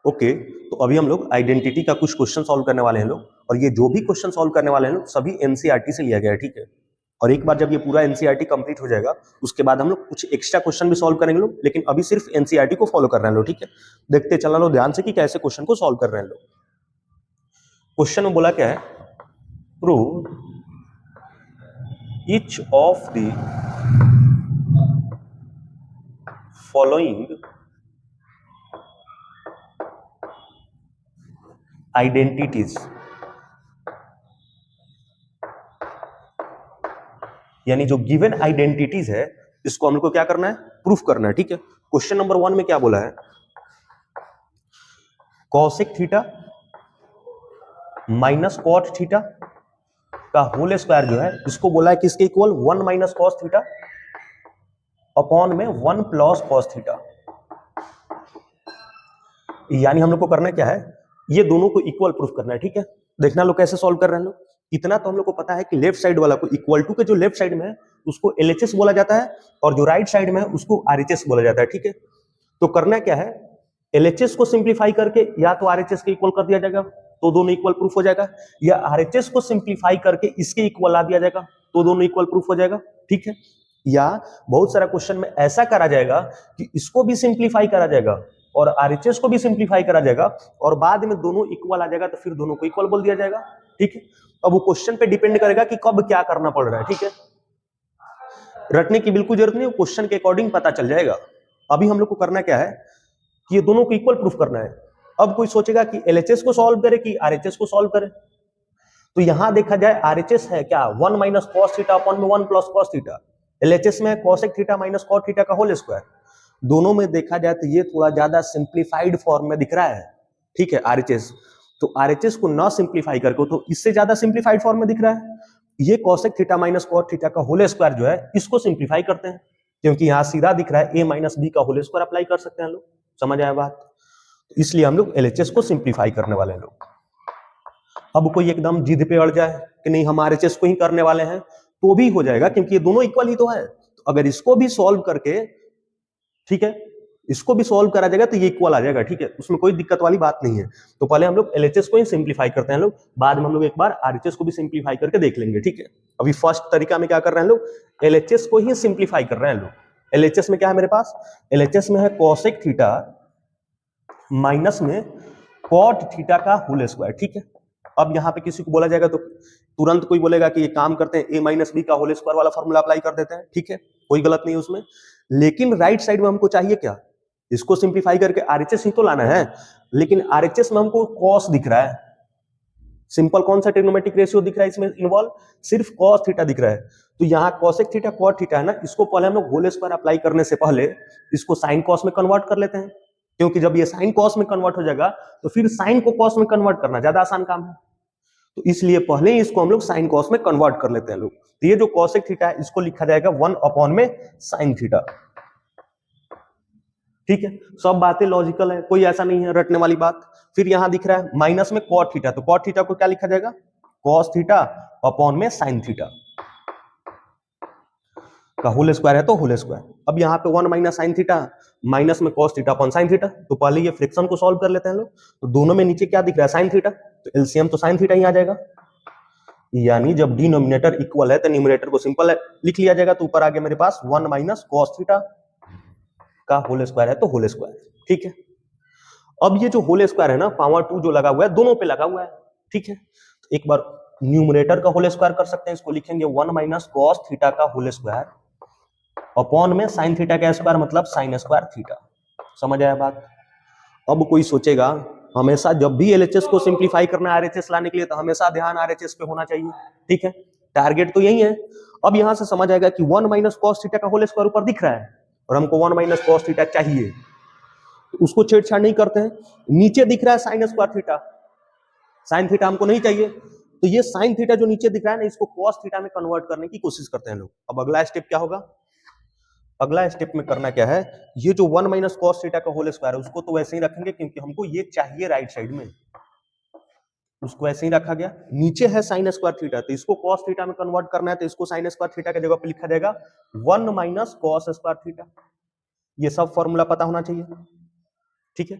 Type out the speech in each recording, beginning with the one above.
Okay, तो अभी हम लोग आइडेंटिटी का कुछ क्वेश्चन सॉल्व करने वाले हैं लोग, और ये जो भी क्वेश्चन सॉल्व करने वाले हैं लोग सभी एनसीईआरटी से लिया गया है, ठीक है। और एक बार जब ये पूरा एनसीईआरटी कंप्लीट हो जाएगा उसके बाद हम लोग कुछ एक्स्ट्रा क्वेश्चन भी सॉल्व करेंगे लोग, लेकिन अभी सिर्फ एनसीईआरटी को फॉलो कर रहे हैं लोग, ठीक है। देखते चला लो ध्यान से कि कैसे क्वेश्चन को सॉल्व कर रहे हैं लोग। क्वेश्चन में बोला क्या है, prove each of the following identities, यानी जो गिवन आइडेंटिटीज है इसको हमको क्या करना है, प्रूफ करना है, ठीक है। क्वेश्चन नंबर 1 में क्या बोला है, cosec theta minus cot theta का होल स्क्वायर जो है इसको बोला है किसके equal, 1 minus cos theta upon में 1 प्लस कॉस थीटा। यानी हम लोग को करना क्या है, ये दोनों को इक्वल प्रूफ करना है, ठीक है। देखना लोग कैसे सॉल्व कर रहे हैं लोग। इतना तो हम लोग को पता है कि लेफ्ट साइड वाला को इक्वल टू के जो लेफ्ट साइड में है उसको एलएचएस बोला जाता है, और जो राइट साइड में है उसको आरएचएस बोला जाता है, ठीक है। तो करना क्या है, एलएचएस को सिंप्लीफाई करके या तो आरएचएस के इक्वल कर दिया जाएगा तो दोनों इक्वल प्रूफ हो जाएगा, या आरएचएस को सिंप्लीफाई करके इसके इक्वल ला दिया जाएगा तो दोनों इक्वल प्रूफ हो जाएगा, ठीक है। या बहुत सारा क्वेश्चन में ऐसा करा जाएगा कि इसको भी सिंप्लीफाई करा जाएगा और आरएचएस को भी सिंप्लीफाई करा जाएगा और बाद में दोनों इक्वल आ जाएगा तो फिर दोनों को इक्वल बोल दिया जाएगा, ठीक है। अब वो क्वेश्चन पे डिपेंड करेगा कि कब क्या करना पड़ रहा है, ठीक है। रटने की बिल्कुल जरूरत नहीं, क्वेश्चन के अकॉर्डिंग पता चल जाएगा। अभी हम लोग को करना क्या है कि ये दोनों को इक्वल प्रूफ करना है। अब कोई सोचेगा कि एलएचएस को सॉल्व करे कि आरएचएस को सॉल्व करे, तो यहां देखा जाए आरएचएस है क्या, 1 माइनस कॉस थीटा अपॉन में 1 प्लस कॉस थीटा। एलएचएस में cosec theta minus cot theta का होल स्क्वायर। दोनों में देखा जाए तो ये थोड़ा ज्यादा सिंप्लीफाइड फॉर्म में दिख रहा है, ठीक है, आरएचएस। तो आरएचएस को ना सिंप्लीफाई करके तो इससे ज्यादा सिंप्लीफाइड फॉर्म में दिख रहा है। ये cosec theta minus cot theta का होल स्क्वायर जो है इसको सिंप्लीफाई करते हैं, क्योंकि यहां सीधा दिख रहा है a माइनस बी का होल स्क्वायर अप्लाई कर सकते हैं लोग, समझ आया बात। तो इसलिए हम लोग एलएचएस को सिंप्लीफाई करने वाले हैं लोग। अब कोई एकदम जिद पे अड़ जाए कि नहीं हम आरएचएस को ही करने वाले हैं तो भी हो जाएगा, क्योंकि ये दोनों इक्वल ही तो है। तो अगर इसको भी सॉल्व करके, ठीक है, इसको भी सॉल्व करा जाएगा तो ये इक्वल आ जाएगा, ठीक है, उसमें कोई दिक्कत वाली बात नहीं है। तो पहले हम लोग एलएचएस को ही सिंप्लीफाई करते हैं लोग, बाद में हम लोग एक बार आरएचएस को भी सिंप्लीफाई करके देख लेंगे, ठीक है। अभी फर्स्ट तरीका में क्या कर रहे हैं लोग, एलएचएस को ही सिंप्लीफाई कर रहे हैं लोग। एलएचएस में क्या है मेरे पास, एलएचएस में है कॉसेक थीटा माइनस में कॉट थीटा का होल स्क्वायर, ठीक है। अब यहां पे किसी को बोला जाएगा तो तुरंत कोई बोलेगा कि ये काम करते हैं, a माइनस बी का होल स्क्वायर वाला फॉर्मूला अप्लाई कर देते हैं, ठीक है, कोई गलत नहीं है उसमें। लेकिन राइट साइड में हमको चाहिए क्या, इसको सिंप्लीफाई करके आरएचएस ही तो लाना है, लेकिन आरएचएस में हमको कॉस दिख रहा है। सिंपल कौन सा ट्रिग्नोमेट्रिक रेशियो दिख रहा है इसमें इन्वॉल्व, सिर्फ कॉस थीटा दिख रहा है। तो यहाँ कॉसेक थीटा कॉट थीटा है ना, इसको पहले हम लोग होल स्क्वायर अप्लाई करने से पहले इसको साइन कॉस में कन्वर्ट कर लेते हैं, क्योंकि जब ये साइन कॉस में कन्वर्ट हो जाएगा तो फिर साइन को कॉस में कन्वर्ट करना ज्यादा आसान काम है। तो इसलिए पहले ही इसको हम लोग साइन कॉस में कन्वर्ट कर लेते हैं लोग। तो ये जो कॉसेक थीटा है इसको लिखा जाएगा 1 अपॉन में साइन थीटा, ठीक है। सब बातें लॉजिकल है, कोई ऐसा नहीं है रटने वाली बात। फिर यहां दिख रहा है माइनस में कॉट थीटा, तो कॉट थीटा को क्या लिखा जाएगा, कॉस थीटा अपॉन में साइन थीटा का होल स्क्वायर है तो होल स्क्वायर। अब यहाँ पे 1 माइनस साइन थीटा माइनस में cos theta upon sine theta, तो पहले ये फ्रैक्शन को सॉल्व कर लेते हैं लोग। तो दोनों में नीचे क्या दिख रहा है, साइन थीटा, तो एलसीएम तो साइन थीटा ही आ जाएगा। यानी जब डिनोमिनेटर इक्वल है तो न्यूमरेटर को सिंपल लिख लिया जाएगा। तो ऊपर आ गया मेरे पास 1 माइनस कॉस थीटा का होल स्क्वायर है तो होल स्क्वायर, ठीक है। अब ये जो होल स्क्वायर है ना, पावर 2 जो लगा हुआ है दोनों पे लगा हुआ है, ठीक है। तो एक बार न्यूमरेटर का होल स्क्वायर कर सकते हैं, इसको लिखेंगे 1 माइनस कॉस थीटा का होल स्क्वायर अपॉन में साइन थीटा का स्क्वायर मतलब साइन स्क्वायर थीटा, समझ आया बात। अब कोई सोचेगा हमेशा जब भी एलएचएस को सिंप्लीफाई करना है आरएचएस लाने के लिए तो हमेशा ध्यान आरएचएस पे होना चाहिए, ठीक है, टारगेट तो यही है। अब यहां से समझ आएगा कि 1 माइनस कॉस थीटा का होल स्क्वायर ऊपर दिख रहा है और हमको 1 माइनस कॉस थीटा चाहिए, तो उसको छेड़छाड़ नहीं करते हैं। नीचे दिख रहा है sine square theta, sine theta हमको नहीं चाहिए, तो ये साइन थीटा जो नीचे दिख रहा है ना इसको कॉस थीटा में कन्वर्ट करने की कोशिश करते हैं लोग। अब अगला स्टेप क्या होगा, अगला स्टेप में करना क्या है, ये जो 1 माइनस कॉस थीटा का होल स्क्वायर है उसको तो वैसे ही रखेंगे क्योंकि हमको ये चाहिए राइट साइड में, उसको ऐसे ही रखा गया। नीचे है साइन स्क्वायर थीटा, तो इसको कॉस थीटा में कन्वर्ट करना है तो इसको साइन स्क्वायर थीटा की जगह पे लिखा जाएगा 1 माइनस कॉस स्क्वायर थीटा। ये सब फॉर्मूला पता होना चाहिए, ठीक है।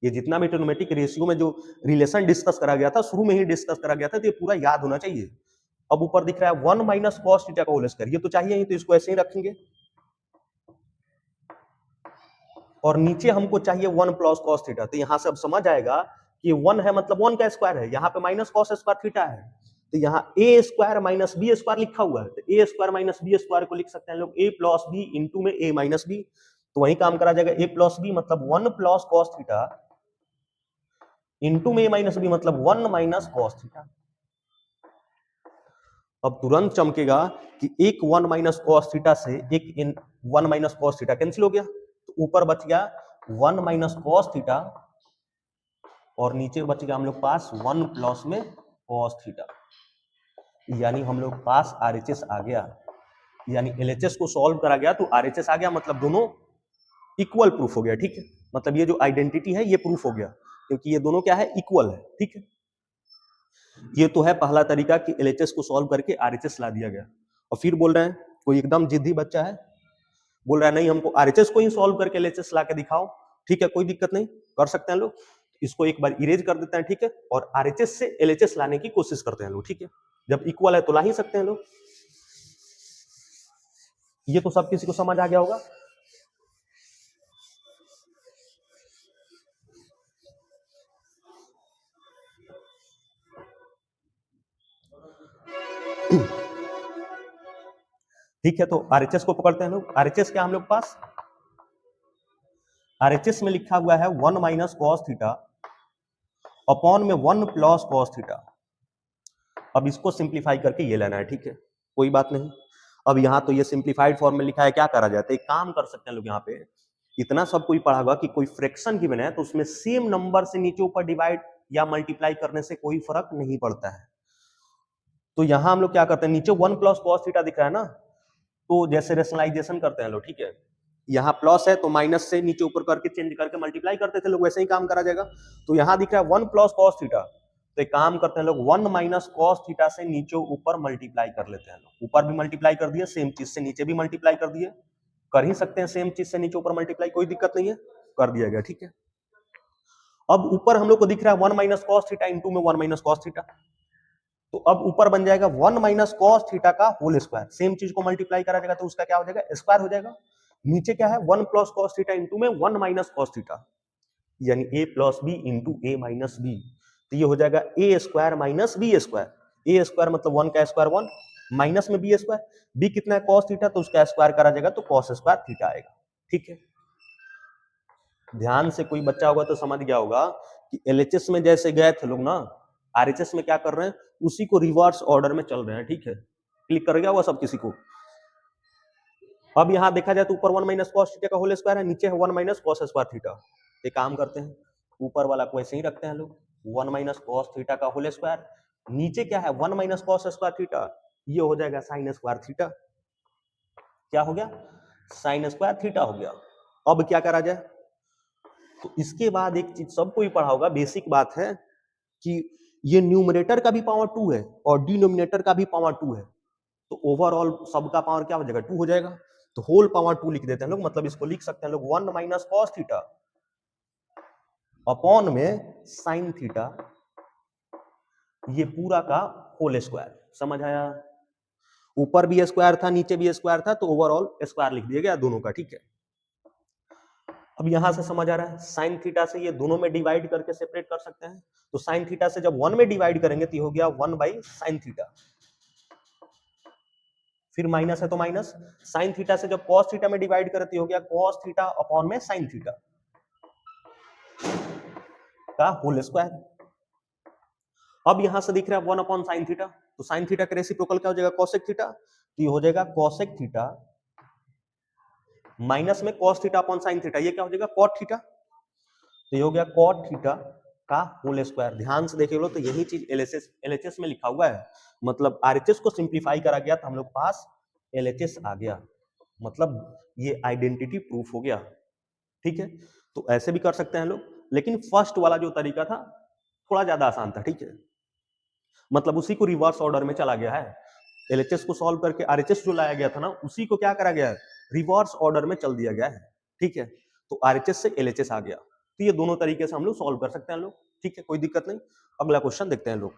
ये जितना भी ट्रिग्नोमेट्रिक रेशियो में जो रिलेशन डिस्कस करा गया था, शुरू में ही डिस्कस करा गया था, तो ये पूरा याद होना चाहिए। अब ऊपर दिख रहा है 1 माइनस कॉस थीटा का होल स्क्वायर, ये तो चाहिए ही, तो इसको ऐसे ही रखेंगे। और नीचे हमको चाहिए 1 प्लस कॉस थीटा, तो यहां से अब समझ आएगा कि 1 है मतलब 1 का स्क्वायर है, यहाँ पे माइनस कॉस स्क्वायर थीटा है, तो यहाँ ए स्क्वायर माइनस बी स्क्वायर लिखा हुआ है, तो ए स्क्वायर माइनस बी स्क्वायर को लिख सकते हैं लोग ए प्लस बी इंटू में ए माइनस बी, तो वही काम करा जाएगा। ए प्लस बी मतलब 1 प्लस कॉस थीटा इंटू में ए माइनस बी मतलब 1 माइनस कॉस थीटा। अब तुरंत चमकेगा कि एक 1 माइनस कॉस थीटा से एक 1 माइनस कॉस थीटा कैंसिल हो गया, तो ऊपर बच गया 1 माइनस कॉस थीटा और नीचे बच गया हम लोग पास 1 प्लस में कॉस थीटा, यानी हम लोग पास आरएचएस आ गया, यानी एलएचएस को सॉल्व करा गया तो आरएचएस आ गया, मतलब दोनों इक्वल प्रूफ हो गया। ठीक है, मतलब ये जो आइडेंटिटी है ये प्रूफ हो गया, क्योंकि ये दोनों क्या है, इक्वल है। ठीक है, ये तो है पहला तरीका कि एलएचएस को सॉल्व करके आरएचएस ला दिया गया। और फिर बोल रहे हैं कोई एकदम जिद्दी बच्चा है, बोल रहा है नहीं हमको आरएचएस को ही सॉल्व करके एलएचएस ला के दिखाओ। ठीक है, कोई दिक्कत नहीं, कर सकते हैं लोग, इसको एक बार इरेज कर देते हैं। ठीक है, और आरएचएस से एलएचएस लाने की कोशिश करते हैं लोग। ठीक है, जब इक्वल है तो ला ही सकते हैं लोग। ये तो सब किसी को समझ आ गया होगा। ठीक है, तो आरएचएस को पकड़ते हैं लोग। आरएचएस क्या हम लोग पास, आरएचएस में लिखा हुआ है 1 माइनस कॉस थीटा अपॉन में 1 प्लस कॉस थीटा। अब इसको सिंप्लीफाई करके ये लेना है। ठीक है, कोई बात नहीं। अब यहाँ तो ये सिंप्लीफाइड फॉर्म में लिखा है, क्या करा जाता है, एक काम कर सकते हैं लोग, यहाँ पे इतना सब कोई पढ़ा होगा कि कोई फ्रैक्शन गिवन है तो उसमें सेम नंबर से नीचे ऊपर डिवाइड या मल्टीप्लाई करने से कोई फर्क नहीं पड़ता है। तो यहाँ हम लोग क्या करते हैं, नीचे 1 प्लस कॉस थीटा दिख रहा है ना, तो जैसे रेशनलाइजेशन करते हैं लोग। ठीक है, यहाँ प्लस है तो माइनस से नीचे ऊपर करके चेंज करके मल्टीप्लाई करते थे लोग, वैसे ही काम करा जाएगा। तो यहाँ दिख रहा है 1 प्लस कॉस थीटा, तो एक काम करते हैं लोग 1 माइनस कॉस थीटा से नीचे ऊपर मल्टीप्लाई कर लेते हैं लोग। ऊपर भी मल्टीप्लाई कर दिए, सेम चीज से नीचे भी मल्टीप्लाई कर दिए, कर ही सकते हैं सेम चीज से नीचे ऊपर मल्टीप्लाई, कोई दिक्कत नहीं है, कर दिया गया। ठीक है, अब ऊपर हम लोग को दिख रहा है 1 माइनस कॉस थीटा इंटू में 1 माइनस कॉस थीटा, तो अब ऊपर बन जाएगा 1 माइनस कॉस थीटा का होल स्क्वायर, सेम चीज को मल्टीप्लाई करा जाएगा तो उसका क्या हो जाएगा, स्क्वायर हो जाएगा। नीचे क्या है 1 प्लस कॉस थीटा इंटू में 1 माइनस कॉस थीटा, यानी a plus B into A minus B, तो ये हो जाएगा A square minus B square. A square मतलब 1 का स्क्वायर 1 माइनस में बी स्क्वायर, बी कितना है कॉस थीटा, तो उसका स्क्वायर करा जाएगा तो कॉस स्क्वायर थीटा आएगा। ठीक है, ध्यान से कोई बच्चा होगा तो समझ गया होगा कि एलएचएस में जैसे गए थे लोग ना, आरएचएस में क्या कर रहे हैं, उसी को रिवर्स ऑर्डर में चल रहे हैं। ठीक है, क्लिक कर गया हुआ सब किसी को। अब यहां देखा जाए तो ऊपर 1 माइनस कॉस थीटा का होल स्क्वायर है, नीचे है 1 माइनस कॉस स्क्वायर थीटा। एक काम करते हैं, ऊपर वाला को ऐसे ही रखते हैं लोग, 1 माइनस कॉस थीटा का होल स्क्वायर, नीचे क्या है 1 माइनस कॉस स्क्वायर थीटा, ये हो जाएगा साइन स्क्वायर थीटा। क्या हो गया, साइन स्क्वायर थीटा हो गया। अब क्या करा जाए, तो इसके बाद एक चीज सबको ही पढ़ा होगा, बेसिक बात है कि ये न्यूमरेटर का भी पावर 2 है और डिनोमिनेटर का भी पावर 2 है, तो ओवरऑल सबका पावर क्या हो जाएगा, 2 हो जाएगा। तो होल पावर 2 लिख देते हैं लोग, मतलब इसको लिख सकते हैं लोग 1 माइनस कॉस थीटा अपॉन में साइन थीटा, ये पूरा का होल स्क्वायर। समझ आया, ऊपर भी स्क्वायर था नीचे भी स्क्वायर था, तो ओवरऑल स्क्वायर लिख दिया गया दोनों का। ठीक है, अब यहां से समझ आ रहा है, साइन थीटा से ये दोनों में डिवाइड करके सेपरेट कर सकते हैं, तो साइन थीटा से जब 1 में डिवाइड करेंगे तो हो गया 1 बाई साइन थीटा, फिर माइनस है तो माइनस, साइन थीटा से जब कॉस थीटा में डिवाइड करें तो हो गया कॉस थीटा अपॉन में साइन थीटा का होल स्क्वायर। अब यहां से दिख रहा है 1 अपॉन साइन थीटा, तो साइन थीटा का रेसिप्रोकल क्या हो जाएगा, कोसेक थीटा, तो ये हो जाएगा कोसेक थीटा माइनस में cos theta upon sine theta, ये क्या हो जाएगा कॉट थीटा, तो ये हो गया कॉट थीटा का होल स्क्वायर। ध्यान से देख लो तो यही चीज एलएचएस में लिखा हुआ है, मतलब आरएचएस को सिंप्लीफाई करा गया तो हम लोग पास एलएचएस आ गया, मतलब ये आइडेंटिटी प्रूफ हो गया। ठीक है, तो ऐसे भी कर सकते हैं लोग, लेकिन फर्स्ट वाला जो तरीका था थोड़ा ज्यादा आसान था। ठीक है, मतलब उसी को रिवर्स ऑर्डर में चला गया है, एलएचएस को सॉल्व करके आरएचएस जो लाया गया था ना, उसी को क्या करा गया है, रिवर्स ऑर्डर में चल दिया गया है। ठीक है, तो आरएचएस से एलएचएस आ गया। तो ये दोनों तरीके से हम लोग सॉल्व कर सकते हैं लोग, ठीक है, कोई दिक्कत नहीं। अगला क्वेश्चन देखते हैं लोग।